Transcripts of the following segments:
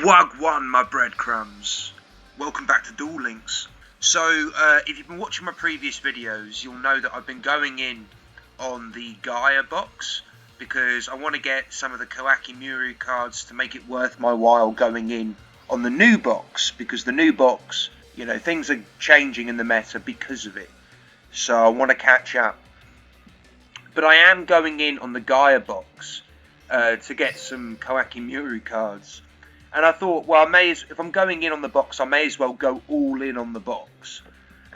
Wagwan, my breadcrumbs. Welcome back to Duel Links. So, if you've been watching my previous videos, you'll know that I've been going in on the Gaia box because I want to get some of the Kawaki Muru cards to make it worth my while going in on the new box, because the new box, you know, things are changing in the meta because of it. So I want to catch up. But I am going in on the Gaia box to get some Kawaki Muru cards. And I thought, well, if I'm going in on the box, I may as well go all in on the box.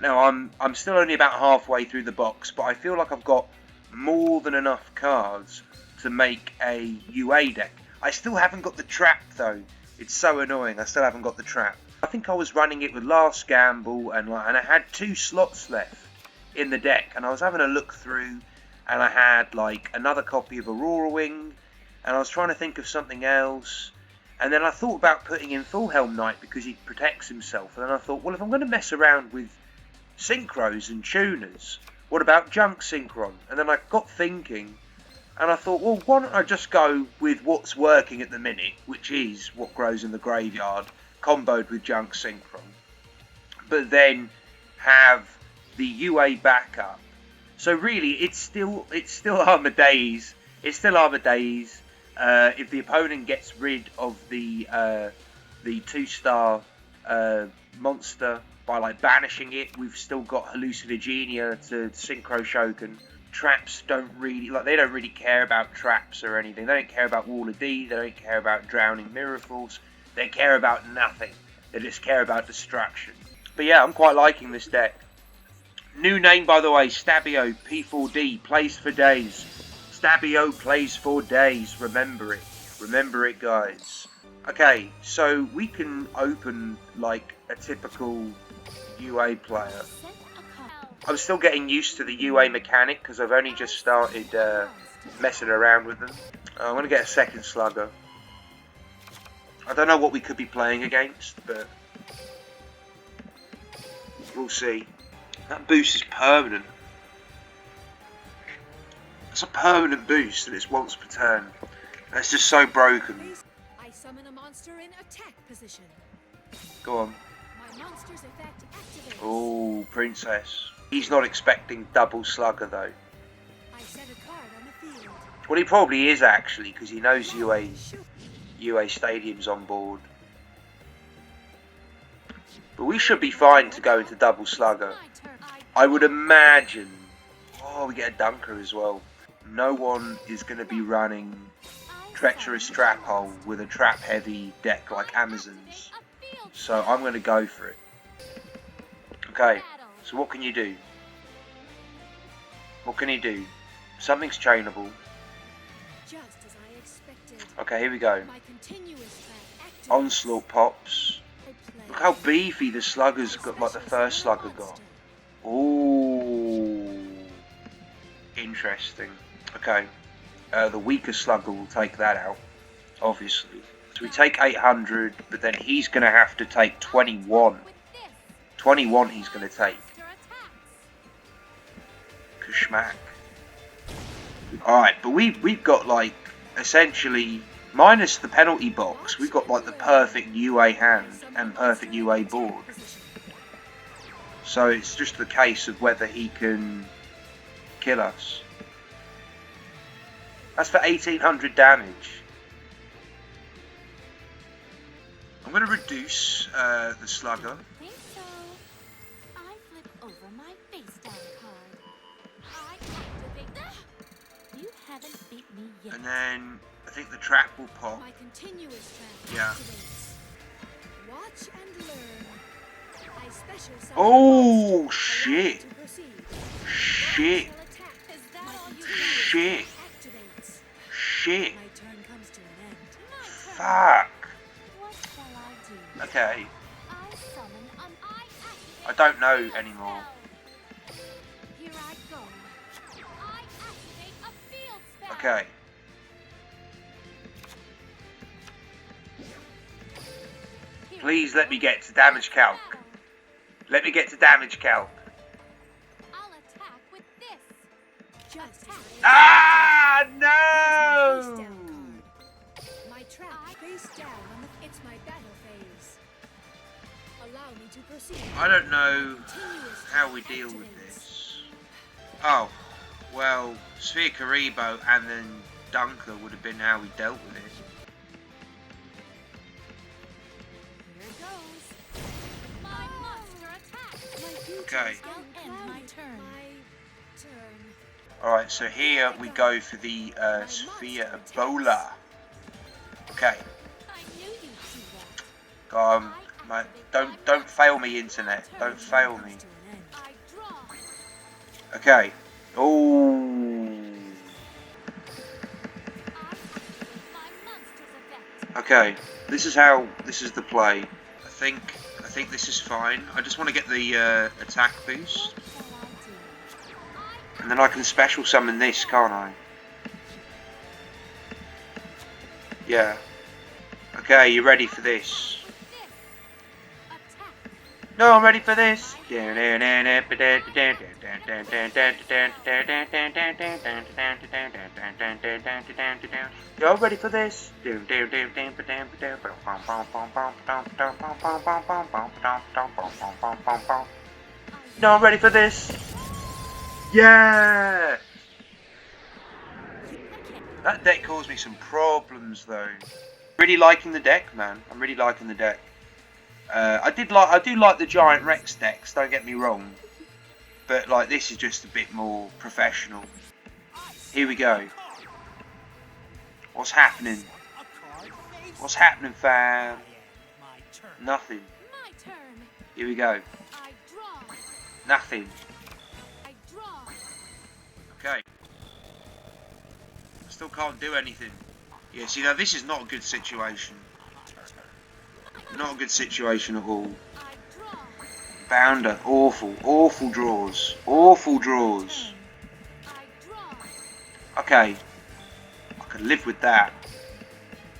Now, I'm still only about halfway through the box, but I feel like I've got more than enough cards to make a UA deck. I still haven't got the trap, though. It's so annoying. I still haven't got the trap. I think I was running it with Last Gamble, and I had 2 slots left in the deck, and I was having a look through, and I had like another copy of Aurora Wing, and I was trying to think of something else. And then I thought about putting in Full Helm Knight because he protects himself. And then I thought, well, if I'm going to mess around with synchros and tuners, what about Junk Synchron? And then I got thinking, and I thought, well, why don't I just go with what's working at the minute, which is what grows in the graveyard, comboed with Junk Synchron. But then have the UA backup. So really, it's still Armor Days. It's still Armor Days. If the opponent gets rid of the 2-star monster by like banishing it, we've still got Hallucinogenia to Synchro Shogun. Traps they don't really care about traps or anything. They don't care about Wall of D. They don't care about Drowning Mirror Force. They care about nothing. They just care about destruction. But yeah, I'm quite liking this deck. New name, by the way, Stabio P4D, plays for days. Stabio plays for days, remember it. Remember it, guys. Okay, so we can open like a typical UA player. I'm still getting used to the UA mechanic because I've only just started messing around with them. I'm going to get a second slugger. I don't know what we could be playing against, but we'll see. That boost is permanent. It's a permanent boost and it's once per turn. That's just so broken. I summon a monster in attack position. Go on. My monster's effect activates. Oh, Princess. He's not expecting double slugger though. I set a card on the field. Well, he probably is actually, because he knows UA Stadium's on board. But we should be fine to go into double slugger. I would imagine. Oh, we get a dunker as well. No one is going to be running Treacherous Trap Hole with a trap heavy deck like Amazon's. So I'm going to go for it. Okay, so what can you do? What can he do? Something's chainable. Okay, here we go. Onslaught pops. Look how beefy the slugger's got, like the first slugger got. Ooh. Interesting. Okay. The weaker slugger will take that out, obviously. So we take 800, but then he's going to have to take 21. 21 he's going to take. Kashmak. Alright, but we've got like, essentially, minus the penalty box, we've got like the perfect UA hand and perfect UA board. So it's just the case of whether he can kill us. That's for 1800 damage. I'm going to reduce the slugger. I think so. I flip over my face down card. I activate. You haven't beat me yet. And then I think the trap will pop. My continuous trap Yeah. activates. Watch and learn. I special summon Oh, a monster. shit. Allow to proceed. Shit. Shit. Shit. My turn comes to an end. Fuck. What shall I do? Okay. I summon I don't know anymore. Here I go. I activate a field spell. Okay. Please let me get to damage calc. Let me get to damage calc. I'll attack with this. Just Ah, no! my trap face down on the, it's my best I don't know how we deal with this. Oh, well, Sphere Karibo and then Dunker would have been how we dealt with it. Here goes. My monster attack. Okay. I'll end my turn. Alright, so here we go for the Sphere Ebola. Okay. I knew you'd do that. Go on, mate. Don't fail me, internet. Don't fail me. I draw. Okay. Oh. My monster's effect. Okay. This is the play. I think this is fine. I just want to get the attack boost. What shall I do? And then I can special summon this, can't I? Yeah. Okay, you ready for this? Attack. No, I'm ready for this. Y'all ready for this? No, I'm ready for this. Yeah! That deck caused me some problems though. Really liking the deck, man. I'm really liking the deck. I do like the Giant Rex decks, don't get me wrong. But like this is just a bit more professional. Here we go. What's happening? What's happening, fam? Nothing. My turn. Here we go. I draw. Nothing. I draw. Okay. I still can't do anything. Yeah, see now this is not a good situation. Not a good situation at all. I draw. Bounder, awful draws. Awful draws. I draw. Okay. I can live with that.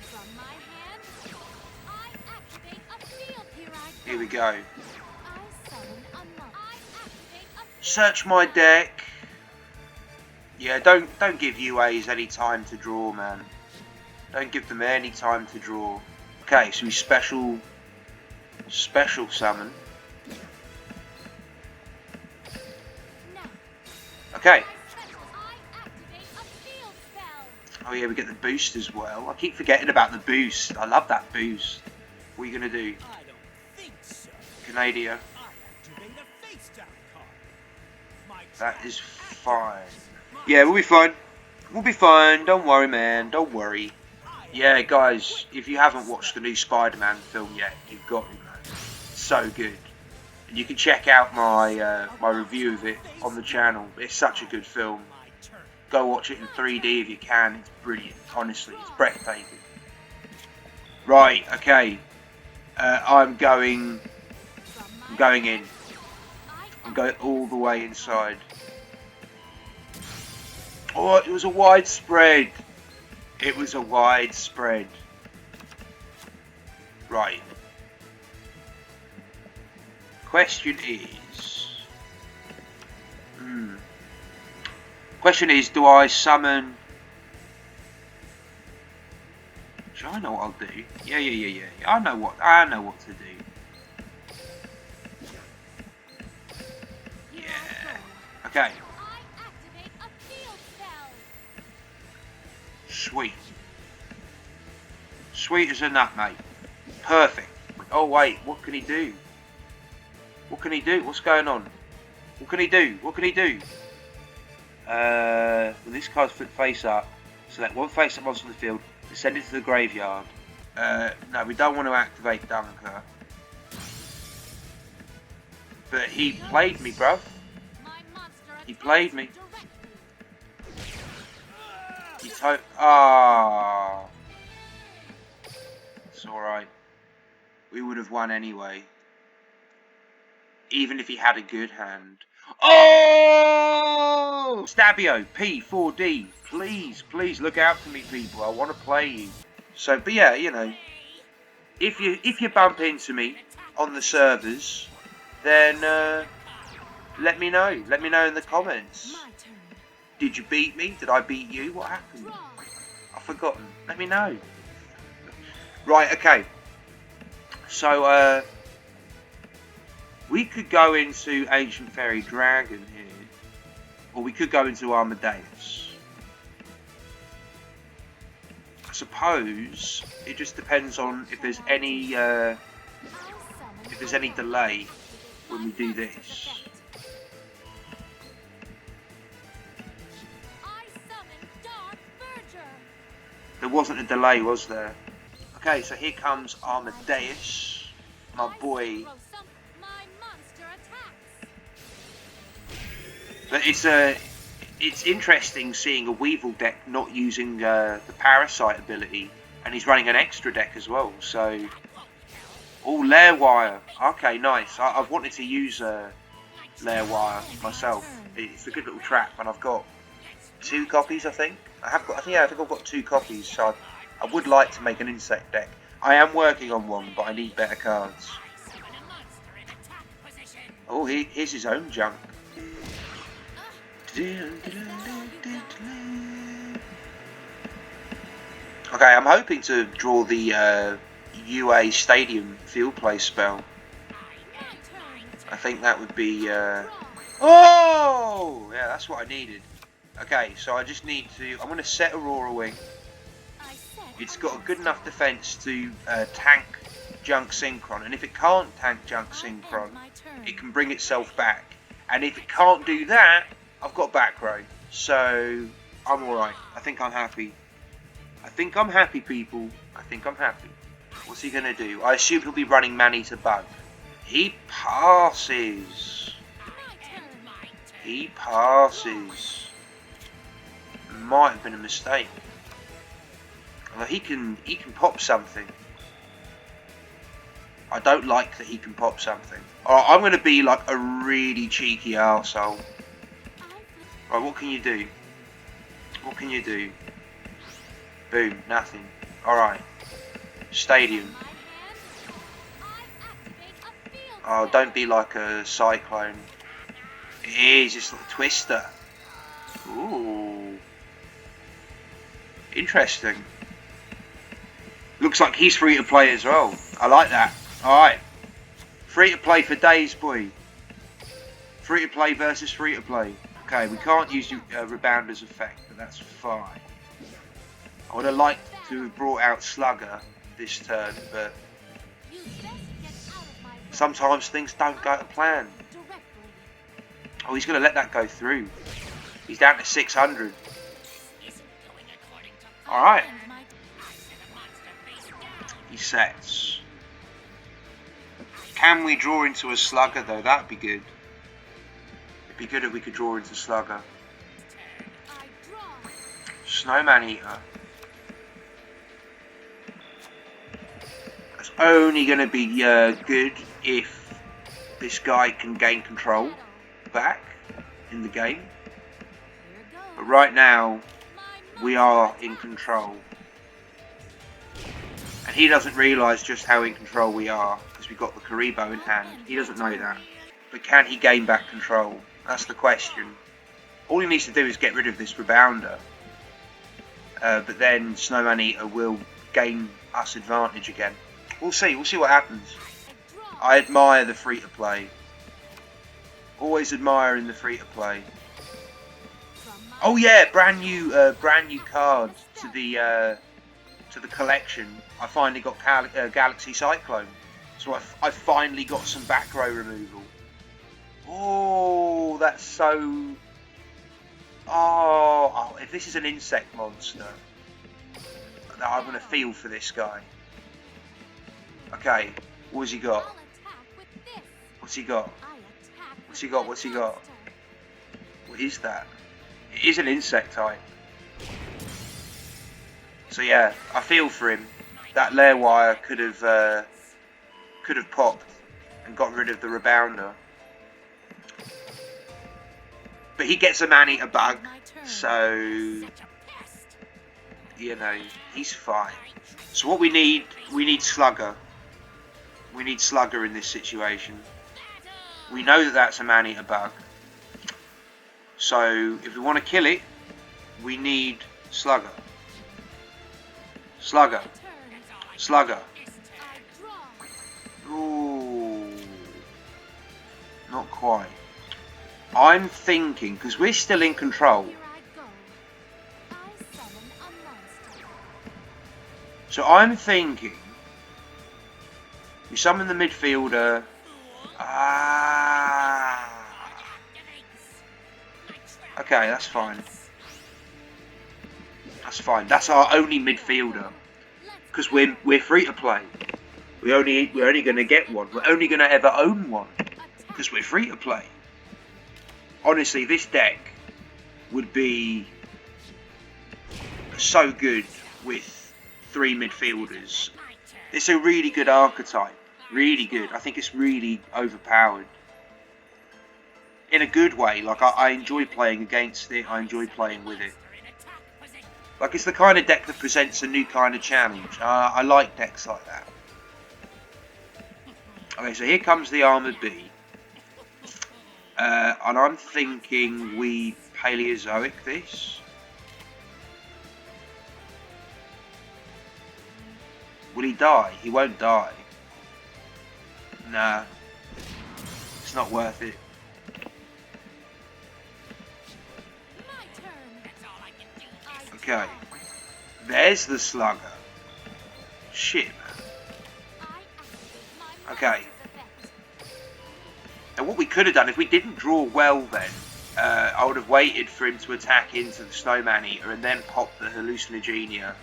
From my hand, I activate a field. Here we go. I summon a monk. I activate a Search my deck. Yeah, don't give UAs any time to draw, man. Don't give them any time to draw. Okay, so we special summon. now. Okay. I activate a field spell. Oh yeah, we get the boost as well. I keep forgetting about the boost. I love that boost. What are you gonna do? I don't think so. Canadia. I activate a face down card. My That is fine. Yeah, we'll be fine. We'll be fine. Don't worry, man. Don't worry. Yeah, guys, if you haven't watched the new Spider-Man film yet, you've got to, man. It's so good. And you can check out my my review of it on the channel. It's such a good film. Go watch it in 3D if you can. It's brilliant. Honestly, it's breathtaking. Right, okay. I'm going in. I'm going all the way inside. Oh, it was a wide spread. It was a wide spread. Right. Question is... Question is, do I summon... Should I know what I'll do? Yeah. I know what to do. Yeah. Okay. Sweet. Sweet as a nut, mate. Perfect. Oh, wait. What can he do? What can he do? What's going on? What can he do? What can he do? When this card's flipped face up, select one face up monster on the field and send it to the graveyard. No, we don't want to activate Dunker. But he played me, bruv. He played me. Ah, it's alright. We would have won anyway. Even if he had a good hand. Oh! Stabio, P4D. Please look out for me, people. I want to play you. So, but yeah, you know, if you bump into me on the servers, then let me know. Let me know in the comments. Did you beat me? Did I beat you? What happened? I've forgotten. Let me know. Right, okay. So, We could go into Ancient Fairy Dragon here, or we could go into Amadeus. I suppose it just depends on if there's any delay when we do this. There wasn't a delay, was there? Okay, so here comes Amadeus, my boy. But it's interesting seeing a Weevil deck not using the Parasite ability, and he's running an extra deck as well. So, Lair Wire. Okay, nice. I've wanted to use Lair Wire myself. It's a good little trap, and I've got 2 copies, I think. I think I've got 2 copies. So I would like to make an insect deck. I am working on one, but I need better cards. Oh, here's his own junk. Okay, I'm hoping to draw the UA Stadium field play spell. I think that would be... Oh! Yeah, that's what I needed. Okay, so I just need to... I'm going to set Aurora Wing. It's got a good enough defense to tank Junk Synchron. And if it can't tank Junk Synchron, it can bring itself back. And if it can't do that, I've got back row. So, I'm alright. I think I'm happy. I think I'm happy, people. I think I'm happy. What's he going to do? I assume he'll be running Maneater Bug. He passes. He passes. Might have been a mistake. Well, he can pop something. I don't like that he can pop something. Alright, I'm going to be like a really cheeky arsehole. Right, what can you do? What can you do? Boom, nothing. Alright. Stadium. Oh, don't be like a Cyclone. It is, it's like a Twister. Ooh. Interesting. Looks like he's free to play as well. I like that. Alright. Free to play for days, boy. Free to play versus free to play. Okay, we can't use Rebounder's effect, but that's fine. I would have liked to have brought out Slugger this turn, but sometimes things don't go to plan. Oh, he's going to let that go through. He's down to 600. Alright. He sets. Can we draw into a Slugger though? That'd be good. It'd be good if we could draw into Slugger. Snowman Eater. That's only going to be good if this guy can gain control back in the game. But right now, we are in control. And he doesn't realise just how in control we are, because we've got the Karibo in hand. He doesn't know that. But can he gain back control? That's the question. All he needs to do is get rid of this Rebounder. But then Snowman Eater will gain us advantage again. We'll see what happens. I admire the free-to-play. Always admiring the free-to-play. Oh yeah, brand new card to the collection. I finally got Galaxy Cyclone, so I finally got some back row removal. Oh, that's so. Oh, if this is an insect monster, I'm gonna feel for this guy. Okay, what's he got? What's he got? What's he got? What's he got? What is that? It is an insect type. So yeah, I feel for him. That Lair Wire could have popped and got rid of the Rebounder. But he gets a Maneater Bug, so you know, he's fine. So what we need Slugger. We need Slugger in this situation. We know that that's a Maneater Bug. So if we want to kill it, we need Slugger. Slugger. Slugger. Ooh. Not quite. I'm thinking, because we're still in control. Here I go. I summon a monster. So I'm thinking, we summon the midfielder. Okay, that's fine. That's fine. That's our only midfielder, because we're free to play. We're only going to get one. We're only going to ever own one, because we're free to play. Honestly, this deck would be so good with 3 midfielders. It's a really good archetype. Really good. I think it's really overpowered. In a good way. Like, I enjoy playing against it. I enjoy playing with it. Like, it's the kind of deck that presents a new kind of challenge. I like decks like that. Okay, so here comes the Armoured Bee. And I'm thinking we Paleozoic this. Will he die? He won't die. Nah. It's not worth it. My turn. That's all I can do. Okay. There's the Slugger. Shit, man. Okay. And what we could have done, if we didn't draw well then, I would have waited for him to attack into the Snowman Eater and then pop the Hallucinogenia.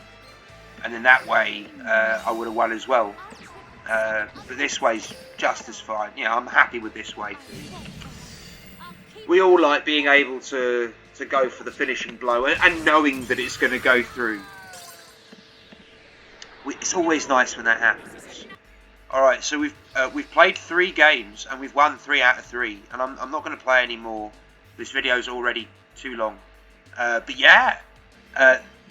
And then that way, I would have won as well. But this way's just as fine. Yeah, I'm happy with this way too. We all like being able to go for the finishing blow and knowing that it's going to go through. It's always nice when that happens. Alright, so we've played 3 games and we've won 3 out of 3. And I'm not going to play any more. This video's already too long. But yeah,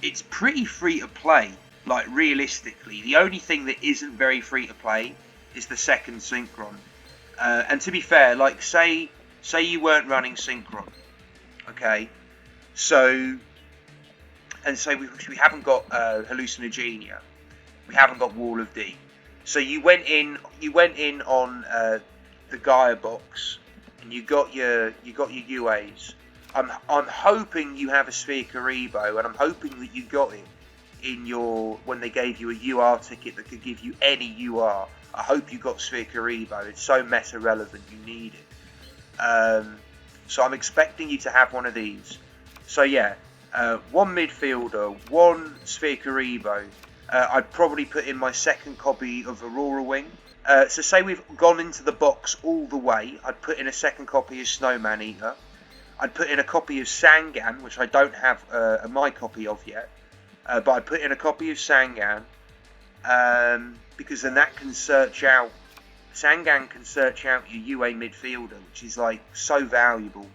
it's pretty free to play. Like, realistically, the only thing that isn't very free to play is the second Synchron. And to be fair, like, say you weren't running Synchron, okay? So, and say we haven't got Hallucinogenia, we haven't got Wall of D. So you went in on the Gaia box, and you got your UAs. I'm hoping you have a Sphere Karibo, and I'm hoping that you got it in your, when they gave you a UR ticket that could give you any UR. I hope you got Sphere Karibo. It's so meta relevant, you need it. So I'm expecting you to have one of these. So yeah, 1 midfielder, 1 Sphere Karibo. I'd probably put in my second copy of Aurora Wing. So say we've gone into the box all the way, I'd put in a second copy of Snowman Eater. I'd put in a copy of Sangan, which I don't have my copy of yet. But I put in a copy of Sangan, because then that can search out, Sangan can search out your UA midfielder, which is like so valuable.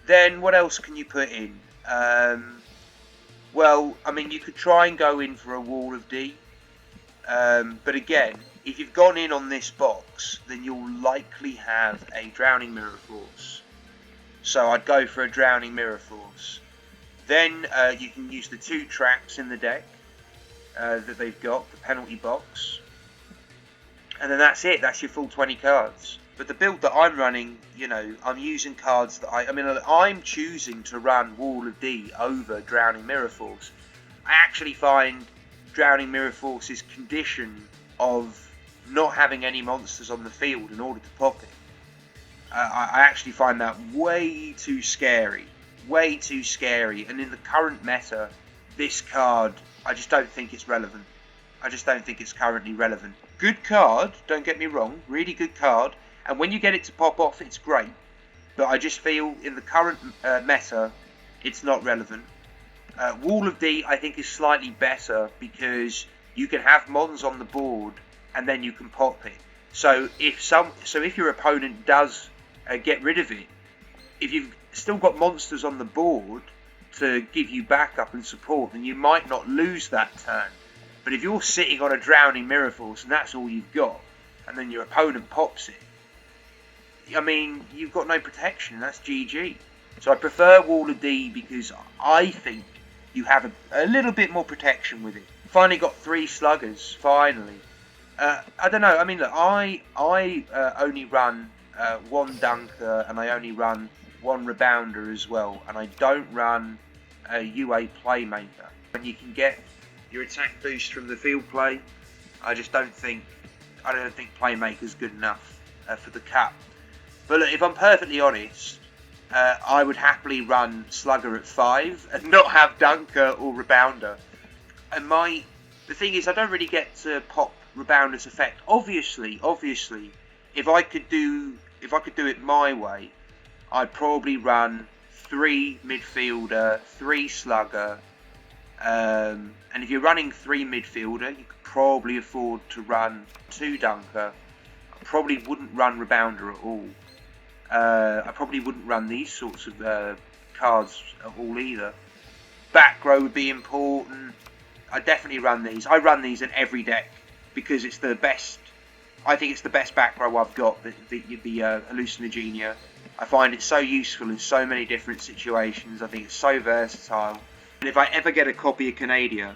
Then what else can you put in? Well, I mean, you could try and go in for a Wall of D, but again, if you've gone in on this box, then you'll likely have a Drowning Mirror Force. So I'd go for a Drowning Mirror Force. Then you can use the 2 traps in the deck that they've got, the penalty box. And then that's it, that's your full 20 cards. But the build that I'm running, you know, I'm using cards that I mean, I'm choosing to run Wall of D over Drowning Mirror Force. I actually find Drowning Mirror Force's condition of not having any monsters on the field in order to pop it, I actually find that way too scary. Way too scary. And in the current meta, this card, I just don't think it's relevant. I just don't think it's currently relevant. Good card, don't get me wrong, really good card. And when you get it to pop off, it's great. But I just feel in the current meta, it's not relevant. Wall of D, I think, is slightly better because you can have mons on the board and then you can pop it. So if your opponent does get rid of it, if you've still got monsters on the board to give you backup and support, then you might not lose that turn. But if you're sitting on a Drowning Mirror Force and that's all you've got, and then your opponent pops it, I mean, you've got no protection. That's GG. So I prefer Wall of D because I think you have a little bit more protection with it. Finally got 3 sluggers. Finally. I don't know. I mean, look, I only run one dunker, and I only run one rebounder as well, and I don't run a UA playmaker. When you can get your attack boost from the field play, I don't think playmaker's good enough for the cup. But look, if I'm perfectly honest, I would happily run Slugger at 5 and not have Dunker or Rebounder. And the thing is, I don't really get to pop Rebounder's effect. Obviously, if I could do it my way, I'd probably run 3 midfielder, 3 Slugger, and if you're running 3 midfielder, you could probably afford to run 2 Dunker. I probably wouldn't run Rebounder at all. I probably wouldn't run these sorts of cards at all either. Back row would be important. I definitely run these. I run these in every deck because it's the best. I think it's the best back row I've got. The Hallucinogenia. I find it so useful in so many different situations. I think it's so versatile. And if I ever get a copy of Canadia,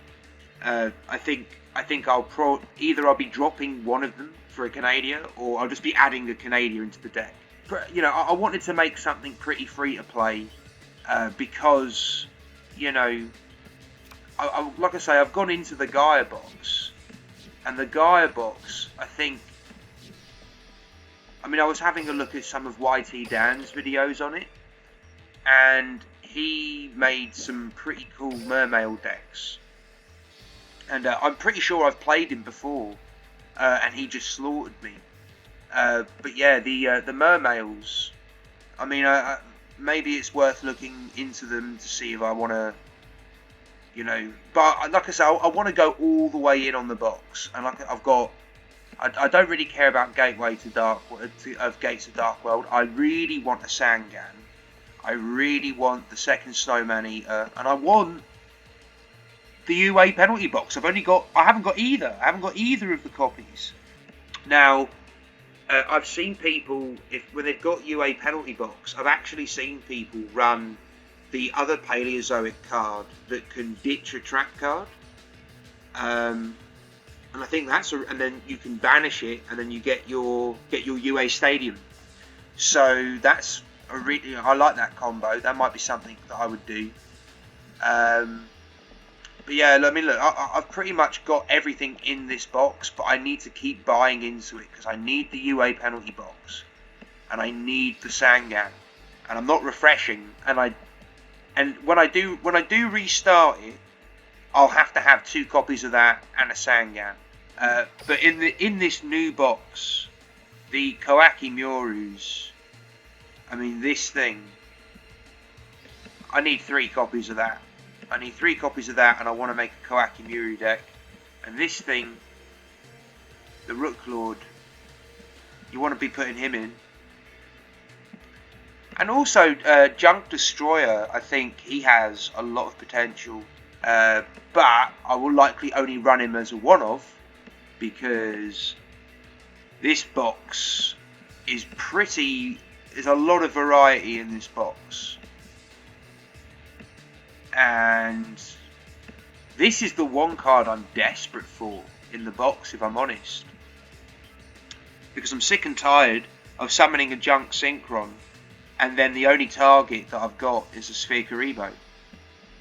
I think I'll be dropping one of them for a Canadia, or I'll just be adding a Canadia into the deck. You know, I wanted to make something pretty free to play because, you know, like I say, I've gone into the Gaia box, and the Gaia box, I was having a look at some of YT Dan's videos on it, and he made some pretty cool Mermail decks, and I'm pretty sure I've played him before, and he just slaughtered me. But yeah, the Mermails, maybe it's worth looking into them to see if I want to, you know, but like I say, I want to go all the way in on the box, and like I don't really care about Gates of Dark World. I really want a Sangan. I really want the second Snowman Eater, and I want the UA penalty box. I haven't got either. I haven't got either of the copies. Now, I've seen people, when they've got UA penalty box, I've actually seen people run the other Paleozoic card that can ditch a trap card. And I think and then you can banish it, and then you get your UA Stadium. So I like that combo. That might be something that I would do. But yeah, I mean, look, I've pretty much got everything in this box, but I need to keep buying into it because I need the UA penalty box, and I need the Sangan, and I'm not refreshing, and when I do restart it, I'll have to have 2 copies of that and a Sangan. But in this new box, the Koaki Murus, this thing, I need 3 copies of that. I need 3 copies of that, and I want to make a Koaki Muru deck. And this thing, the Rooklord, you want to be putting him in. And also, Junk Destroyer, I think he has a lot of potential. But I will likely only run him as a one-off, because this box is there's a lot of variety in this box. And this is the one card I'm desperate for in the box, if I'm honest. Because I'm sick and tired of summoning a Junk Synchron, and then the only target that I've got is a Sphere Karibo.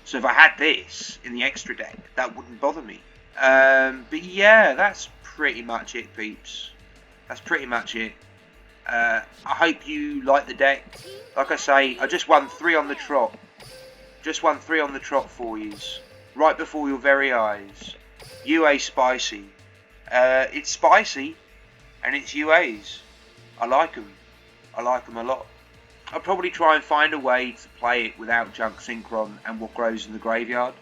So if I had this in the extra deck, that wouldn't bother me. But yeah, that's pretty much it, peeps. That's pretty much it. I hope you like the deck. Like I say, I just won 3 on the trot. Just won 3 on the trot for yous, right before your very eyes. UA spicy. It's spicy, and it's UAs. I like them. I like them a lot. I'll probably try and find a way to play it without Junk Synchron and what grows in the graveyard.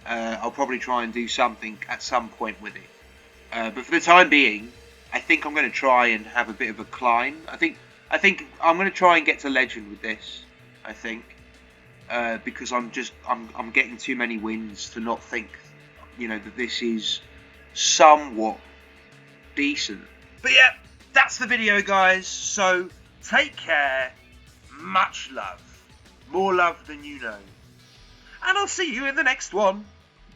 I'll probably try and do something at some point with it. But for the time being, I think I'm going to try and have a bit of a climb. I think I'm going to try and get to Legend with this. I think. Because I'm getting too many wins to not think, you know, that this is somewhat decent. But yeah, that's the video, guys. So take care, much love, more love than you know, and I'll see you in the next one.